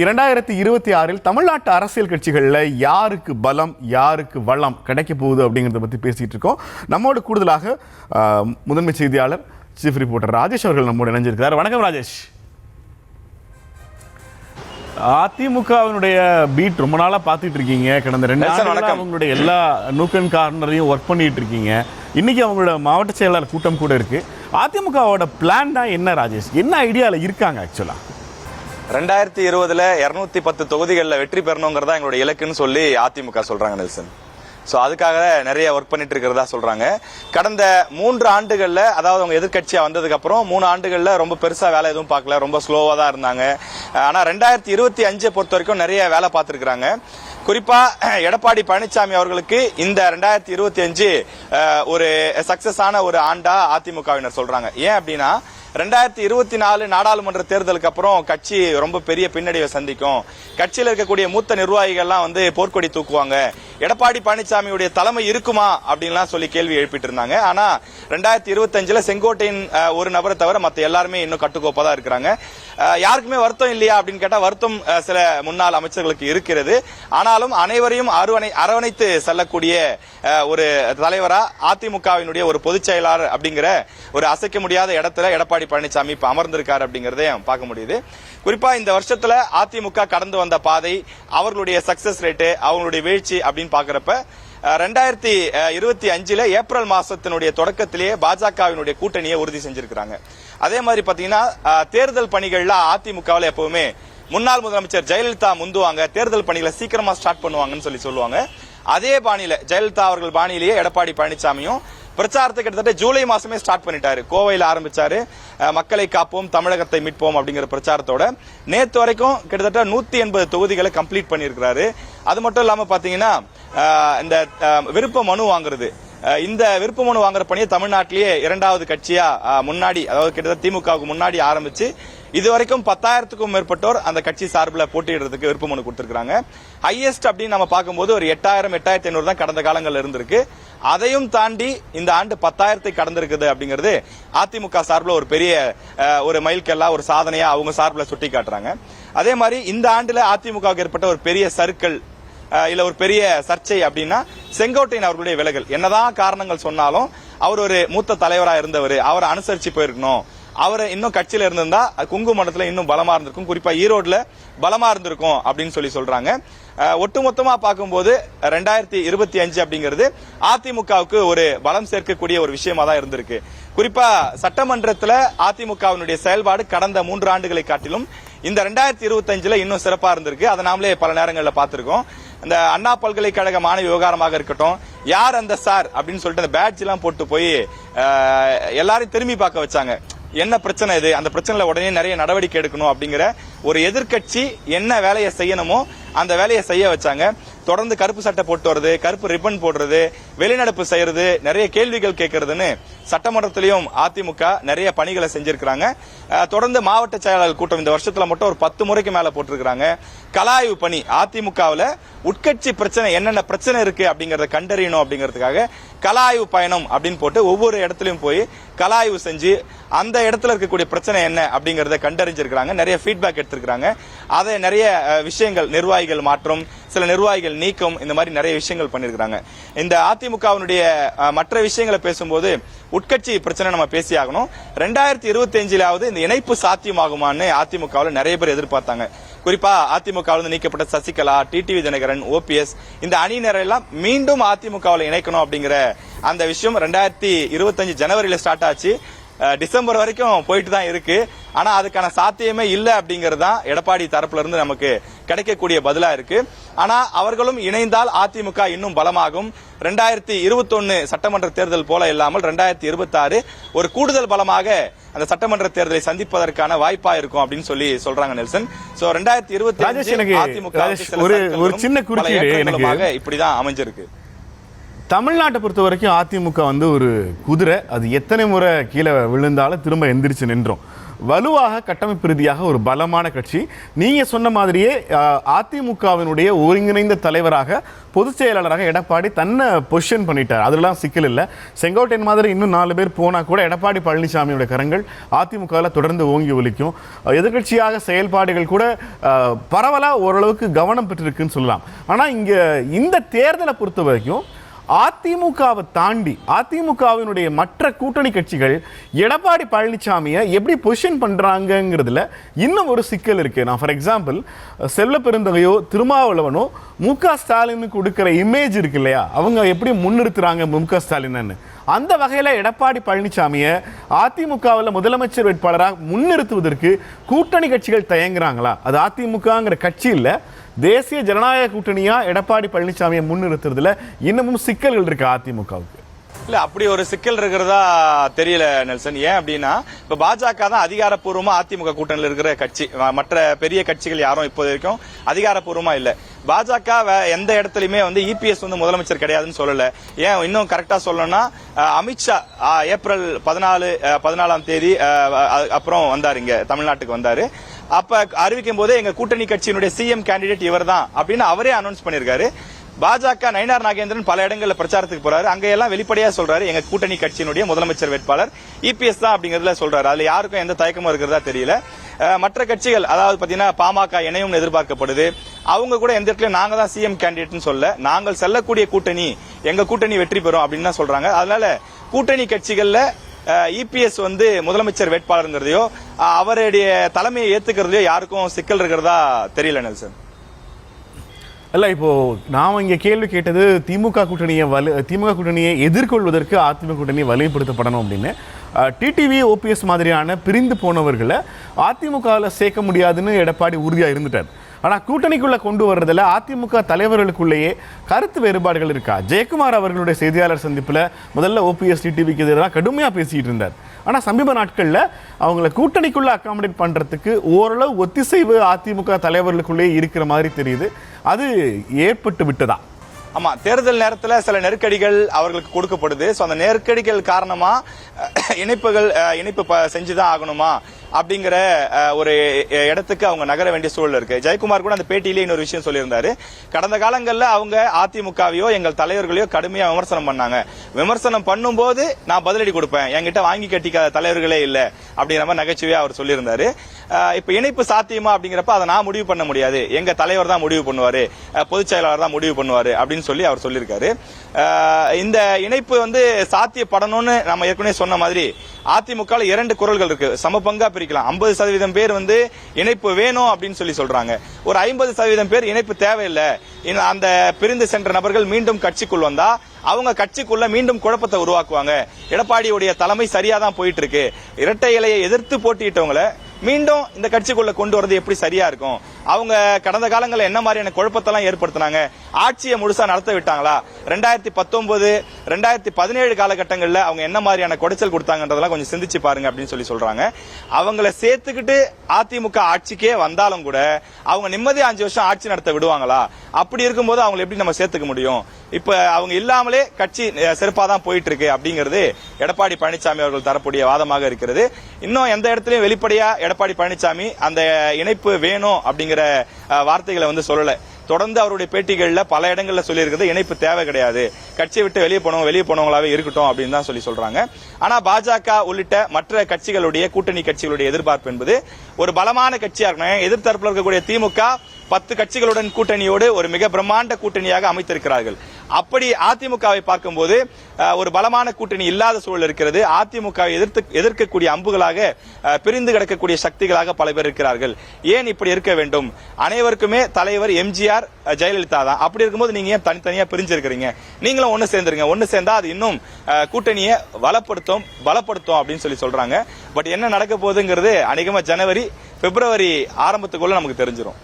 2026 தமிழ்நாட்டு அரசியல் கட்சிகளில் யாருக்கு பலம் யாருக்கு வளம் கிடைக்க போகுது அப்படிங்கிறத பற்றி பேசிகிட்டு இருக்கோம். நம்மோடு கூடுதலாக முதன்மை செய்தியாளர் சீஃப் ரிப்போர்ட்டர் ராஜேஷ் அவர்கள் நம்மோடு இணைஞ்சிருக்கிறார். வணக்கம் ராஜேஷ். அதிமுகவினுடைய பீட் ரொம்ப நாளாக பார்த்துட்டு இருக்கீங்க. கடந்த 2 நாட்களாக அவங்களுடைய எல்லா நூக்கன் கார்னரையும் ஒர்க் பண்ணிட்டு இருக்கீங்க. இன்னைக்கு அவங்களோட மாவட்ட செயலாளர் கூட்டம் கூட இருக்கு. அதிமுகவோட பிளான் தான் என்ன ராஜேஷ்? என்ன ஐடியாவில் இருக்காங்க? ஆக்சுவலா 2020 210 தொகுதிகளில் வெற்றி பெறணுங்கிறதா எங்களோட இலக்குன்னு சொல்லி அதிமுக சொல்றாங்க நெல்சன். ஸோ அதுக்காக நிறைய ஒர்க் பண்ணிட்டு இருக்கிறதா சொல்றாங்க. கடந்த 3 ஆண்டுகள்ல, அதாவது அவங்க எதிர்கட்சியா வந்ததுக்கு அப்புறம் 3 ஆண்டுகள்ல ரொம்ப பெருசா வேலை எதுவும் பார்க்கல, ரொம்ப ஸ்லோவா தான் இருந்தாங்க. ஆனா 2025 பொறுத்த வரைக்கும் நிறைய வேலை பார்த்துருக்காங்க. குறிப்பா எடப்பாடி பழனிசாமி அவர்களுக்கு இந்த 2025 ஒரு சக்சஸ் ஆன ஒரு ஆண்டா அதிமுகவினர் சொல்றாங்க. ஏன் அப்படின்னா 2024 நாடாளுமன்ற தேர்தலுக்கு அப்புறம் கட்சி ரொம்ப பெரிய பின்னடைவை சந்திக்கும். கட்சியில் இருக்கக்கூடிய மூத்த நிர்வாகிகள்லாம் போர்க்கொடி தூக்குவாங்க. எடப்பாடி பழனிசாமியுடைய தலைமை இருக்குமா அப்படின்லாம் சொல்லி கேள்வி எழுப்பிட்டு இருந்தாங்க. ஆனா 2025 செங்கோட்டையின் ஒரு நபரை தவிர மற்ற எல்லாருமே இன்னும் கட்டுக்கோப்பா தான் இருக்கிறாங்க. யாருக்குமே வருத்தம் இல்லையா அப்படின்னு கேட்டா வருத்தம் சில முன்னாள் அமைச்சர்களுக்கு இருக்கிறது. ஆனாலும் அனைவரையும் அரவணைத்து செல்லக்கூடிய ஒரு தலைவரா அதிமுகவினுடைய ஒரு பொதுச் செயலாளர் அப்படிங்கிற ஒரு அசைக்க முடியாத இடத்துல எடப்பாடி பழனிசாமி இப்ப அமர்ந்திருக்காரு அப்படிங்கறதை பார்க்க முடியுது. குறிப்பா இந்த வருஷத்துல அதிமுக கடந்து வந்த பாதை, அவர்களுடைய சக்சஸ் ரேட்டு, அவங்களுடைய வீழ்ச்சி அப்படின்னு பாக்குறப்ப 2025 ஏப்ரல் மாசத்தினுடைய தொடக்கத்திலேயே பாஜகவினுடைய கூட்டணியை உறுதி செஞ்சிருக்காங்க. அதே மாதிரி பாத்தீங்கன்னா தேர்தல் பணிகள்ல அதிமுகவில் எப்பவுமே முன்னாள் முதலமைச்சர் ஜெயலலிதா முந்துவாங்க, தேர்தல் பணிகளை சீக்கிரமா ஸ்டார்ட் பண்ணுவாங்கன்னு சொல்லுவாங்க. அதே பாணியில ஜெயலலிதா அவர்கள் பாணியிலேயே எடப்பாடி பழனிசாமியும் பிரச்சாரத்தை கிட்டத்தட்ட ஜூலை மாசமே ஸ்டார்ட் பண்ணிட்டாரு. கோவையில் ஆரம்பிச்சாரு, மக்களை காப்போம் தமிழகத்தை மீட்போம் அப்படிங்கிற பிரச்சாரத்தோட நேத்து வரைக்கும் கிட்டத்தட்ட 180 தொகுதிகளை கம்ப்ளீட் பண்ணியிருக்கிறாரு. அது மட்டும் இல்லாம பாத்தீங்கன்னா இந்த விருப்ப மனு வாங்குறது, இந்த விருப்ப மனு வாங்குற பணியை தமிழ்நாட்டிலேயே 2வது கட்சியா முன்னாடி, அதாவது கிட்டத்தட்ட திமுகவுக்கு முன்னாடி ஆரம்பிச்சு இதுவரைக்கும் 10,000க்கும் மேற்பட்டோர் அந்த கட்சி சார்பில் போட்டியிடுறதுக்கு விருப்ப மனு கொடுத்திருக்காங்க. ஹையஸ்ட் அப்படின்னு நம்ம பார்க்கும்போது ஒரு 8,000 8,500 தான் கடந்த காலங்களில் இருந்திருக்கு. அதையும் தாண்டி இந்த ஆண்டு 10,000 கடந்திருக்குது அப்படிங்கிறது அதிமுக சார்பில் ஒரு பெரிய ஒரு மைல்கல்லா, ஒரு சாதனையா அவங்க சார்பில் சுட்டி காட்டுறாங்க. அதே மாதிரி இந்த ஆண்டுல அதிமுகவுக்கு ஏற்பட்ட ஒரு பெரிய சர்க்கிள் இல்ல ஒரு பெரிய சர்ச்சை அப்படின்னா செங்கோட்டையன் அவர்களுடைய விலகல். என்னதான் காரணங்கள் சொன்னாலும் அவர் ஒரு மூத்த தலைவராக இருந்தவர், அவரை அனுசரிச்சு போயிருக்கணும், அவரை இன்னும் கட்சியில இருந்திருந்தா குங்குமண்டலத்துல இன்னும் பலமா இருந்திருக்கும், குறிப்பா ஈரோடுல பலமா இருந்திருக்கும் அப்படின்னு சொல்றாங்க. ஒட்டுமொத்தமா பார்க்கும்போது 2025 அப்படிங்கிறது அதிமுகவுக்கு ஒரு பலம் சேர்க்கக்கூடிய ஒரு விஷயமா தான் இருந்திருக்கு. குறிப்பா சட்டமன்றத்தில் அதிமுகவினுடைய செயல்பாடு கடந்த 3 ஆண்டுகளை காட்டிலும் இந்த 2025 இன்னும் சிறப்பா இருந்திருக்கு. அதை நாமளே பல நேரங்களில் பார்த்திருக்கோம். இந்த அண்ணா பல்கலைக்கழக மாணவி விவகாரமாக இருக்கட்டும், யார் அந்த சார் அப்படின்னு சொல்லிட்டு அந்த பேட்ஜ் எல்லாம் போட்டு போய் எல்லாரையும் திரும்பி பார்க்க வச்சாங்க. என்ன பிரச்சனை இது, அந்த பிரச்சனைல உடனே நிறைய நடவடிக்கை எடுக்கணும் அப்படிங்கிற ஒரு எதிர்கட்சி என்ன வேலையை செய்யணுமோ அந்த வேலையை செய்ய வச்சாங்க. தொடர்ந்து கருப்பு சட்டை போட்டு வருது, கருப்பு ரிப்பன் போடுறது, வெளிநடப்பு செய்யறது, நிறைய கேள்விகள் கேட்கறதுன்னு சட்டமன்றத்திலையும் அதிமுக நிறைய பணிகளை செஞ்சிருக்காங்க. தொடர்ந்து மாவட்ட செயலாளர் கூட்டம் இந்த வருஷத்துல மட்டும் ஒரு 10 முறைக்கு மேல போட்டிருக்காங்க. கலாய்வு பணி, அதிமுகவில் உட்கட்சி பிரச்சனை என்னென்ன பிரச்சனை இருக்கு அப்படிங்கறத கண்டறியணும் அப்படிங்கிறதுக்காக கலாய்வு பயணம் அப்படின்னு போட்டு ஒவ்வொரு இடத்துலயும் போய் கலாய்வு செஞ்சு அந்த இடத்துல இருக்கக்கூடிய பிரச்சனை என்ன அப்படிங்கறத கண்டறிஞ்சிருக்காங்க. நிறைய ஃபீட்பேக் எடுத்திருக்காங்க. அதை நிறைய விஷயங்கள், நிர்வாகிகள் மாற்றம், சில நிர்வாகிகள் நீக்கம், இந்த மாதிரி நிறைய விஷயங்கள் பண்ணிருக்காங்க. இந்த அதிமுகவினுடைய மற்ற விஷயங்களை பேசும்போது உட்கட்சி பிரச்சனை நம்ம பேசி ஆகணும். 2025 இந்த இணைப்பு சாத்தியமாகுமான்னு அதிமுகவில் நிறைய பேர் எதிர்பார்த்தாங்க. குறிப்பா அதிமுகவில் நீக்கப்பட்ட சசிகலா, டிடிவி தினகரன், ஓபிஎஸ் இந்த அணியினரெல்லாம் மீண்டும் அதிமுகவில் இணைக்கணும் அப்படிங்கிற அந்த விஷயம் 2025 ஜனவரியில ஸ்டார்ட் ஆச்சு. டிசம்பர் வரைக்கும் போயிட்டு தான் இருக்கு. ஆனா அதுக்கான சாத்தியமே இல்லை அப்படிங்கிறது தான் எடப்பாடி தரப்புல இருந்து நமக்கு கிடைக்கக்கூடிய பதிலா இருக்கு. ஆனா அவர்களும் இணைந்தால் அதிமுக இன்னும் பலமாகும். 2021 சட்டமன்ற தேர்தல் போல இல்லாமல் 2026 ஒரு கூடுதல் பலமாக அந்த சட்டமன்ற தேர்தலை சந்திப்பதற்கான வாய்ப்பா இருக்கும் அப்படின்னு சொல்றாங்க நெல்சன். சோ 2025 அதிமுக ஒரு சின்ன குறுக்கீடு இப்படிதான் அமைஞ்சிருக்கு. தமிழ்நாட்டை பொறுத்த வரைக்கும் அதிமுக ஒரு குதிரை, அது எத்தனை முறை கீழே விழுந்தாலும் திரும்ப எந்திரிச்சு நின்றோம். வலுவாக கட்டமைப்பு ரீதியாக ஒரு பலமான கட்சி. நீங்க சொன்ன மாதிரியே அதிமுகவினுடைய ஒருங்கிணைந்த தலைவராக பொதுச் செயலாளராக எடப்பாடி தன்னை பொசிஷன் பண்ணிட்டார். அதெல்லாம் சிக்கல் இல்லை. செங்கோட்டையன் மாதிரி இன்னும் 4 பேர் போனா கூட எடப்பாடி பழனிசாமியோட கரங்கள் அதிமுகவில் தொடர்ந்து ஓங்கி ஒலிக்கும். எதிர்கட்சியாக செயல்பாடுகள் கூட பரவலா ஓரளவுக்கு கவனம் பெற்றிருக்குன்னு சொல்லலாம். ஆனா இங்க இந்த தேர்தலை பொறுத்த வரைக்கும் அதிமுகவை தாண்டி அதிமுகவினுடைய மற்ற கூட்டணி கட்சிகள் எடப்பாடி பழனிசாமியை எப்படி பொசிஷன் பண்றாங்கிறதுல இன்னும் ஒரு சிக்கல் இருக்கு. நான் ஃபார் எக்ஸாம்பிள் செல்வ பெருந்தகையோ திருமாவளவனோ முக ஸ்டாலினுக்கு கொடுக்கிற இமேஜ் இருக்கு இல்லையா, அவங்க எப்படி முன்னிறுத்துறாங்க முக ஸ்டாலின்னு. அந்த வகையில் எடப்பாடி பழனிசாமியை அதிமுகவில் முதலமைச்சர் வேட்பாளராக முன்னிறுத்துவதற்கு கூட்டணி கட்சிகள் தயங்குறாங்களா? அது அதிமுகங்கிற கட்சி இல்லை, தேசிய ஜனநாயக கூட்டணியா எடப்பாடி பழனிசாமியை முன்னிறுத்துறதுல இன்னமும் சிக்கல்கள் இருக்கு அதிமுகவுக்கு. இல்ல அப்படி ஒரு சிக்கல் இருக்கிறதா தெரியல நெல்சன். ஏன் அப்படின்னா இப்ப பாஜக தான் அதிகாரப்பூர்வமா அதிமுக கூட்டணியில் இருக்கிற கட்சி. மற்ற பெரிய கட்சிகள் யாரும் இப்போ வரைக்கும் அதிகாரப்பூர்வமா இல்ல. பாஜக எந்த இடத்துலயுமே இபிஎஸ் முதலமைச்சர் கிடையாதுன்னு சொல்லல. ஏன் இன்னும் கரெக்டா சொல்லணும்னா அமித்ஷா ஏப்ரல் 14ஆம் தேதி அப்புறம் வந்தாரு, இங்க தமிழ்நாட்டுக்கு வந்தாரு. அப்ப அறிவிக்கும் போதே எங்க கூட்டணி கட்சியினுடைய சிஎம் கேண்டிடேட் இவர் தான் அப்படின்னு அவரே அனௌன்ஸ் பண்ணிருக்காரு. பாஜக நயினார் நாகேந்திரன் பல இடங்கள்ல பிரச்சாரத்துக்கு போறாரு, அங்க எல்லாம் வெளிப்படையா சொல்றாரு எங்க கூட்டணி கட்சியினுடைய முதலமைச்சர் வேட்பாளர் இபிஎஸ் தான் அப்படிங்கறதுல சொல்றாரு. அதுல யாருக்கும் எந்த தயக்கமும் இருக்கிறதா தெரியல. மற்ற கட்சிகள் அதாவது பாத்தீங்கன்னா பாமக இணையும் எதிர்பார்க்கப்படுது. அவங்க கூட எந்த இடத்துல நாங்க தான் சிஎம் கேண்டிடேட்னு சொல்ல, நாங்கள் செல்லக்கூடிய கூட்டணி எங்க கூட்டணி வெற்றி பெறும் அப்படின்னு தான் சொல்றாங்க. அதனால கூட்டணி கட்சிகள்ல இபிஎஸ் முதலமைச்சர் வேட்பாளருங்கிறதையோ அவருடைய தலைமையை ஏத்துக்கிறதையோ யாருக்கும் சிக்கல் இருக்கிறதா தெரியல நெல்சன். இல்ல இப்போ நாம இங்க கேள்வி கேட்டது திமுக கூட்டணியை எதிர்கொள்வதற்கு அதிமுக கூட்டணியை வலியுறுத்தப்படணும் அப்படின்னு. டிடிவி ஓபிஎஸ் மாதிரியான பிரிந்து போனவர்களை அதிமுகவில் சேர்க்க முடியாதுன்னு எடப்பாடி உறுதியா இருந்துட்டார். ஆனா கூட்டணிக்குள்ள கொண்டு வர்றதுல அதிமுக தலைவர்களுக்குள்ளேயே கருத்து வேறுபாடுகள் இருக்கா? ஜெயக்குமார் அவர்களுடைய செய்தியாளர் சந்திப்புல முதல்ல ஓபிஎஸ் டிடிவிக்கு எதிராக கடுமையா பேசிட்டு இருந்தார். ஆனா சமீப நாட்கள்ல அவங்களை கூட்டணிக்குள்ள அகாமடேட் பண்றதுக்கு ஓரளவு ஒத்திசைவு அதிமுக தலைவர்களுக்குள்ளே இருக்கிற மாதிரி தெரியுது. அது ஏற்பட்டு விட்டதா? ஆமா, தேர்தல் நேரத்தில் சில நெருக்கடிகள் அவர்களுக்கு கொடுக்கப்படுது. அந்த நெருக்கடிகள் காரணமா இணைப்பு செஞ்சுதான் ஆகணுமா அப்படிங்கிற ஒரு இடத்துக்கு அவங்க நகர வேண்டிய சூழல் இருக்கு. ஜெயக்குமார் கூட அந்த பேட்டியிலே இன்னொரு விஷயம் சொல்லியிருந்தாரு. கடந்த காலங்களில் அவங்க அதிமுகவையோ எங்கள் தலைவர்களையோ கடுமையா விமர்சனம் பண்ணாங்க. விமர்சனம் பண்ணும்போது நான் பதிலடி கொடுப்பேன், என்கிட்ட வாங்கி கட்டிக்காத தலைவர்களே இல்ல அப்படிங்கிற மாதிரி நகைச்சுவையா அவர் சொல்லியிருந்தாரு. இப்ப இணைப்பு சாத்தியமா அப்படிங்கிறப்ப அதை நான் முடிவு பண்ண முடியாது, எங்க தலைவர் தான் முடிவு பண்ணுவாரு, பொதுச் செயலாளர் தான் முடிவு பண்ணுவாரு அப்படின்னு சொல்லி அவர் சொல்லியிருக்காரு. இந்த இணைப்பு சாத்தியப்படணும்னு நம்ம ஏற்கனவே சொன்ன மாதிரி அதிமுக 2 குரல்கள் இருக்கு. சமபங்கா பிரிக்கலாம். 50% பேர் இணைப்பு வேணும் அப்படின்னு சொல்லி சொல்றாங்க. ஒரு 50% பேர் இணைப்பு தேவையில்லை, அந்த பிரிந்து சென்ற நபர்கள் மீண்டும் கட்சிக்குள் வந்தா அவங்க கட்சிக்குள்ள மீண்டும் குழப்பத்தை உருவாக்குவாங்க. எடப்பாடியுடைய தலைமை சரியா தான் போயிட்டு இருக்கு. இரட்டை இலையை எதிர்த்து போட்டியிட்டவங்களை மீண்டும் இந்த கட்சிக்குள்ள கொண்டு வரது எப்படி சரியா இருக்கும்? அவங்க கடந்த காலங்களில் என்ன மாதிரியான குழப்பத்தெல்லாம் ஏற்படுத்தினாங்க? ஆட்சியை முழுசா நடத்த விட்டாங்களா? 2019, 2017 காலகட்டங்களில் அவங்க என்ன மாதிரியான குடைச்சல் கொடுத்தாங்கன்றதெல்லாம் கொஞ்சம் சிந்திச்சு பாருங்க அப்படின்னு சொல்றாங்க. அவங்கள சேர்த்துக்கிட்டு அதிமுக ஆட்சிக்கே வந்தாலும் கூட அவங்க நிம்மதியா 5 வருஷம் ஆட்சி நடத்த விடுவாங்களா? அப்படி இருக்கும்போது அவங்களை எப்படி நம்ம சேர்த்துக்க முடியும்? இப்ப அவங்க இல்லாமலே கட்சி சிறப்பா தான் போயிட்டு இருக்கு அப்படிங்கிறது எடப்பாடி பழனிசாமி அவர்கள் தரக்கூடிய வாதமாக இருக்கிறது. இன்னும் எந்த இடத்துலயும் வெளிப்படையா எடப்பாடி பழனிசாமி அந்த இணைப்பு வேணும் அப்படிங்கிற வார்த்தைகளை சொல்லல. தொடர்ந்து அவருடைய பேட்டிகள்ல பல இடங்கள்ல சொல்லியிருக்கிறது இணைப்பு தேவை கிடையாது, கட்சியை விட்டு வெளியே போனவங்களாவே இருக்கட்டும் அப்படின்னு தான் சொல்றாங்க. ஆனா பாஜக உள்ளிட்ட மற்ற கட்சிகளுடைய கூட்டணி கட்சிகளுடைய எதிர்பார்ப்பு என்பது ஒரு பலமான கட்சியா இருக்கணும். எதிர்த்தரப்பில் இருக்கக்கூடிய திமுக 10 கட்சிகளுடன் கூட்டணியோடு ஒரு மிக பிரம்மாண்ட கூட்டணியாக அமைத்திருக்கிறார்கள். அப்படி அதிமுகவை பார்க்கும்போது ஒரு பலமான கூட்டணி இல்லாத சூழல் இருக்கிறது. அதிமுகவை எதிர்க்கக்கூடிய அம்புகளாக பிரிந்து கிடக்கக்கூடிய சக்திகளாக பல பேர் இருக்கிறார்கள். ஏன் இப்படி இருக்க வேண்டும்? அனைவருக்குமே தலைவர் எம்ஜிஆர், ஜெயலலிதா தான். அப்படி இருக்கும்போது நீங்க ஏன் தனித்தனியா பிரிஞ்சிருக்கிறீங்க? நீங்களும் ஒன்னு சேர்ந்துருங்க. ஒன்னு சேர்ந்தா அது இன்னும் கூட்டணியை பலப்படுத்தும் அப்படின்னு சொல்றாங்க. பட் என்ன நடக்க போகுதுங்கிறது அநேகமா ஜனவரி, பிப்ரவரி ஆரம்பத்துக்குள்ள நமக்கு தெரிஞ்சிடும்.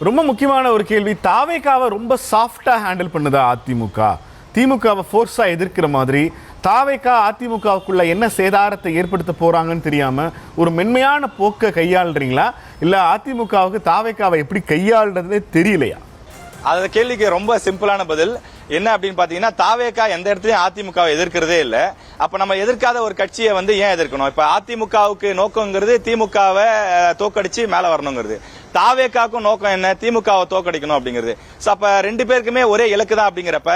ரொம்ப முக்கியமான ஒரு கேள்வி, தாவேகாவை ரொம்ப சாஃப்டா ஹேண்டில் பண்ணுதா அதிமுக? திமுகவை ஃபோர்ஸா எதிர்க்கிற மாதிரி தாவேகா அதிமுகவுக்குள்ள என்ன சேதாரத்தை ஏற்படுத்த போறாங்கன்னு தெரியாம ஒரு மென்மையான போக்கை கையாளுறீங்களா, இல்ல அதிமுகவுக்கு தாவேகாவை எப்படி கையாளுறதுன்னு தெரியலையா? அந்த கேள்விக்கு ரொம்ப சிம்பிளான பதில். என்ன அப்படின்னு பாத்தீங்கன்னா தாவேகா எந்த இடத்துலயும் அதிமுகவை எதிர்க்கிறதே இல்ல. அப்ப நம்ம எதிர்க்காத ஒரு கட்சியை வந்து ஏன் எதிர்க்கணும்? இப்ப அதிமுகவுக்கு நோக்கங்கிறது திமுகவை தோக்கடிச்சு மேல வரணுங்கிறது, தாவேகாவுக்கும் நோக்கம் என்ன? திமுகவை தோக்கடிக்கணும் அப்படிங்கிறது. அப்ப ரெண்டு பேருக்குமே ஒரே இலக்கு தான். அப்படிங்கிறப்ப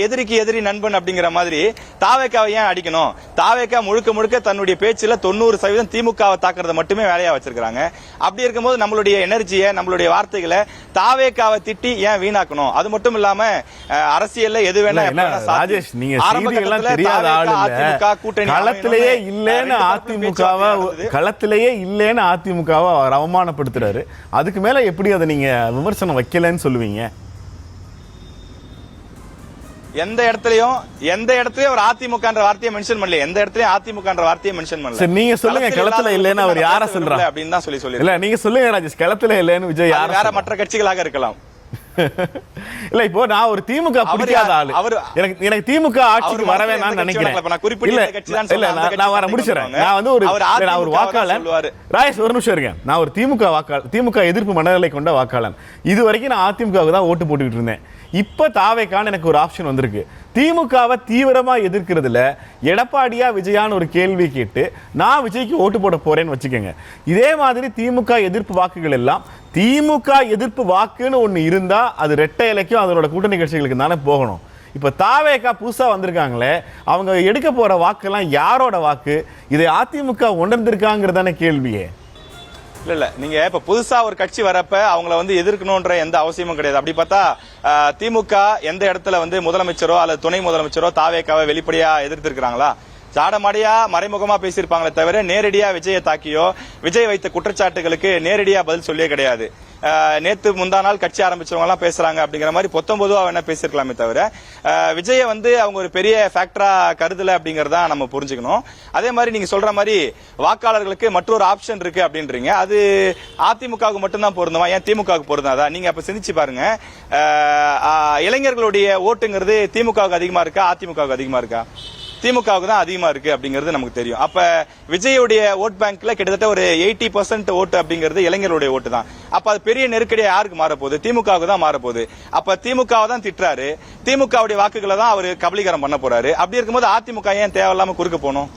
எதிரிக்கு எதிரி நண்பன் அப்படிங்கிற மாதிரி தாவேகாவை ஏன் அடிக்கணும்? தாவேகா முழுக்க முழுக்க தன்னுடைய பேச்சுல 90% திமுகவை தாக்குறத மட்டுமே வேலையா வச்சிருக்காங்க. அப்படி இருக்கும்போது நம்மளுடைய எனர்ஜியை, நம்மளுடைய வார்த்தைகளை தாவேகாவை திட்டி ஏன் வீணாக்கணும்? அது மட்டும் இல்லாம அரசியல்ல எது வேணா ராஜேஷ், நீங்க செய்தியெல்லாம் தெரியாத ஆளு இல்ல. களத்திலேயே இல்லன்னு அதிமுகவை அவர் அவமானப்படுத்துறாரு. அதுக்கு மேல எப்படி அதை நீங்க விமர்சனம் வைக்கலன்னு சொல்லுவீங்க? எந்த இடத்துலயும் ஒரு அதிமுகன்ற வார்த்தையை மென்ஷன் பண்ணல. எந்த இடத்துலயும் அதிமுகன்ற வார்த்தையை மென்ஷன் பண்ணல. சரி, நீங்க சொல்லுங்க, களத்துல இல்லன்னு அவர் யார சொல்றாரு அப்படின்னு தான் சொல்லி இல்ல, நீங்க சொல்லுங்க ராஜேஷ், களத்துல இல்லன்னு விஜய் யார? வேற மற்ற கட்சிகளாக இருக்கலாம். இல்ல, இப்போ நான் ஒரு திமுக பிடிக்காத ஆளு, எனக்கு திமுக ஆட்சிக்கு வரவே நான் நினைக்கிறேன். நான் வர முடிச்சிடறேன். நான் வந்து ஒரு வாக்காளன். ராஜேஷ் ஒரு நிமிஷம் இருக்கேன். நான் ஒரு திமுக எதிர்ப்பு மனநிலை கொண்ட வாக்காளன். இது வரைக்கும் நான் அதிமுகவுக்கு தான் ஓட்டு போட்டுக்கிட்டு இருந்தேன். இப்ப தாவேக்கான எனக்கு ஒரு ஆப்ஷன் வந்திருக்கு. திமுகவை தீவிரமா எதிர்க்கிறதுல எடப்பாடியா விஜயான்னு ஒரு கேள்வி கேட்டு நான் விஜய்க்கு ஓட்டு போட போறேன்னு வச்சுக்கோங்க. இதே மாதிரி திமுக எதிர்ப்பு வாக்குகள் எல்லாம் திமுக எதிர்ப்பு வாக்குன்னு ஒண்ணு இருந்தா அது ரெட்டை இலைக்கும் அதனோட கூட்டணி கட்சிகளுக்கு தானே போகணும். இப்ப தாவேகா புதுசா வந்திருக்காங்களே, அவங்க எடுக்க போற வாக்கெல்லாம் யாரோட வாக்கு? இதை அதிமுக உணர்ந்திருக்காங்கிறதான கேள்வியே. இல்ல நீங்க இப்ப புதுசா ஒரு கட்சி வரப்ப அவங்கள வந்து எதிர்க்கணும்ன்ற எந்த அவசியமும் கிடையாது. அப்படி பார்த்தா திமுக எந்த இடத்துல வந்து முதலமைச்சரோ அல்லது துணை முதலமைச்சரோ தாவேகாவை வெளிப்படையா எதிர்த்திருக்கிறாங்களா? ஜாடமாடியா மறைமுகமா பேசியிருப்பாங்களே தவிர நேரடியா விஜயை தாக்கியோ விஜய் வைத்த குற்றச்சாட்டுகளுக்கு நேரடியா பதில் சொல்லியே கிடையாது. நேத்து முந்தா நாள் கட்சி ஆரம்பிச்சவங்க எல்லாம் பேசுறாங்க அப்படிங்கிற மாதிரி 19 என்ன பேசிருக்கலாமே தவிர விஜய வந்து அவங்க ஒரு பெரிய ஃபேக்டரா கருதல அப்படிங்கறத நம்ம புரிஞ்சுக்கணும். அதே மாதிரி நீங்க சொல்ற மாதிரி வாக்காளர்களுக்கு மற்றொரு ஆப்ஷன் இருக்கு அப்படின்றீங்க. அது அதிமுகவுக்கு மட்டும்தான் பொருந்துமா? ஏன் திமுகவுக்கு பொருந்தாதா? நீங்க அப்ப சிந்திச்சு பாருங்க. இளைஞர்களுடைய ஓட்டுங்கிறது திமுகவுக்கு அதிகமா இருக்கா, அதிமுகவுக்கு அதிகமா இருக்கா? திமுகவுக்கு தான் அதிகமா இருக்கு அப்படிங்கிறது நமக்கு தெரியும். அப்ப விஜயுடைய ஓட் பேங்க்ல கிட்டத்தட்ட ஒரு 80% ஓட்டு அப்படிங்கிறது இளைஞருடைய ஓட்டு தான். அப்ப அது பெரிய நெருக்கடியா யாருக்கு மாறப்போகுது? திமுகவுக்கு தான் மாறப்போகுது. அப்ப திமுகவை தான் திட்டுறாரு, திமுகவுடைய வாக்குகளை தான் அவர் கபலீகரம் பண்ண போறாரு. அப்படி இருக்கும்போது அதிமுக ஏன் தேவையில்லாம குறுக்க போகணும்?